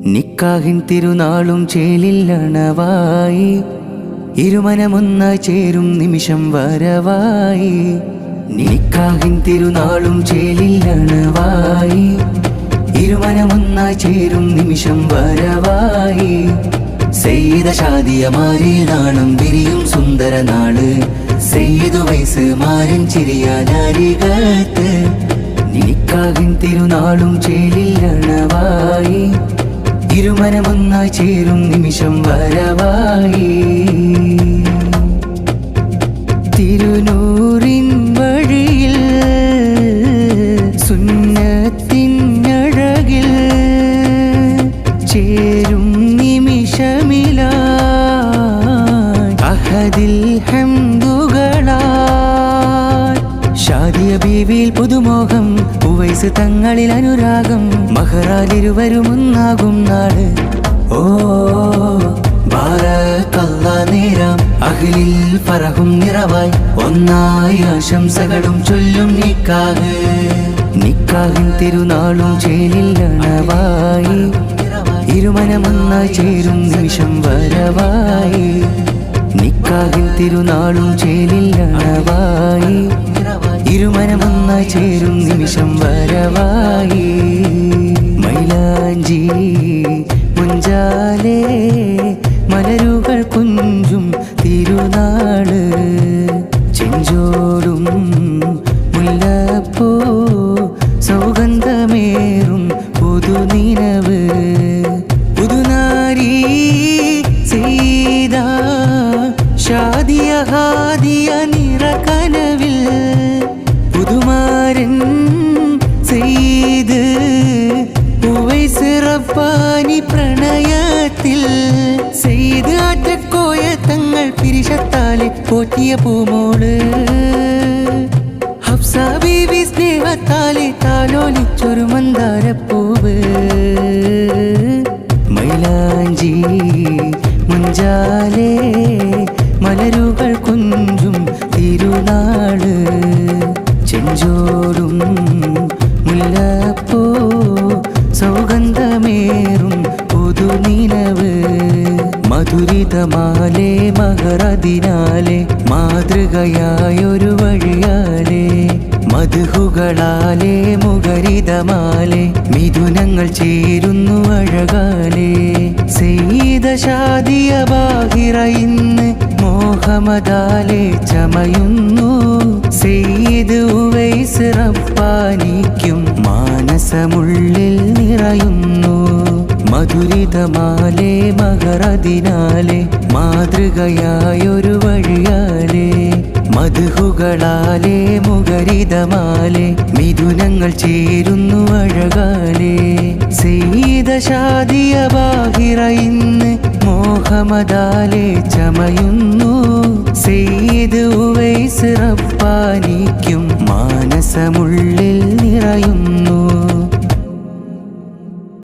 നിക്കാഹിൻ തിരുനാളും ചേലില്ലണവായി ഇരുമനമൊന്നായി ചേരും നിമിഷം വരവായി. നിക്കാഹിൻ തിരുനാളും ചേലില്ലണവായി ഇരുമനമൊന്നായി ചേരും നിമിഷം വരവായി. സെയ്ത ഷാദിയമാരിൽ നാണം വിരിയും സുന്ദര നാള്. സെയ്തു വയസ്സ് മാരൻ ചിരിയാനരികത്ത്. നിക്കാഹിൻ തിരുനാളും ചേലില്ലണവായി ഇരുമനമൊന്നായി ചേരും നിമിഷം വരവായി. തിരുനൂറിൻ വഴിയിൽ സുന്നത്തിനഴകിൽ ചേരും നിമിഷമിലായി അഹദിൽ ഹംദുകളായി. ഷാദിയ ബീവിയിൽ പുതുമോഹം, ഉവൈസ് തങ്ങളിൽ അനുരാഗം. മഹറാലിരുവരും ഒന്നാകും നാട്. ഓ ബാറക്കല്ലാ നേരം അഹ്ലിൽ ഫറഹും നിറവായി. ഒന്നായി ആശംസകളും ചൊല്ലും നിക്കാഹ്. നിക്കാഹിൻ തിരുനാളും ചേലില്ലണവായി ഇരുമനമൊന്നായി ചേരും നിമിഷം വരവായി. നിക്കാഹിൻ തിരുനാളും ചേലില്ലണവായി ഇരുമനമൊന്നായി ചേരും നിമിഷം വരവായി. മൈലാഞ്ചി മുഞ്ചാലേ മലരുകൾ കുഞ്ചും തിരുനാള്. ചെഞ്ചോടും മുല്ലപ്പൂ സൗഗന്ധമേറും പുതുനിനവ്. പുതുനാരി സീതാ ഷാദിയ ഹാദിയ നിറകനവിൽ. പുതുമാരൻ സെയ്ത് ഉവൈസ് റബ്ബാനി പ്രണയത്തിൽ. സെയ്ത് ആറ്റക്കോയ തങ്ങൾ പിരിശത്താലെ പോറ്റിയ പൂമോള്. ഹഫ്സ ബീവി സ്നേഹത്താലെ താലോലിച്ചൊരു മന്ദാരപ്പൂവ്. മൈലാഞ്ചി മുഞ്ചാലേ മലരുകൾ കുഞ്ചും തിരുനാള്. ചെഞ്ചോടും മുല്ലപ്പൂ സൗഗന്ധമേറും പുതുനിനവ്. മധുരിതമാലേ മഹറദിനാലെ മാതൃകയായൊരു വഴിയാലേ. മധുഹുകളാലേ മുഖരിതമാലെ മിഥുനങ്ങൾ ചേരുന്നു അഴകാലേ. സെയ്ത ഷാദിയ ബാഹിറ ഇന്ന് മോഹമദാലെ ചമയുന്നു. സെയ്ത് ഉവൈസ് റബ്ബാനിക്കും മാനസമുള്ളിൽ നിറയുന്നു. മധുരിതമാലേ മഹറദിനാലെ മാതൃകയായൊരു വഴിയാലേ. മധുഹുകളാലേ മുഖരിതമാലെ മിഥുനങ്ങൾ ചേരുന്നു അഴകാലേ. സെയ്ത ഷാദിയ ബാഹിറ ഇന്ന് മോഹമദാലെ ചമയുന്നു. സെയ്ത് ഉവൈസ് റബ്ബാനിക്കും മാനസമുള്ളിൽ നിറയുന്നു.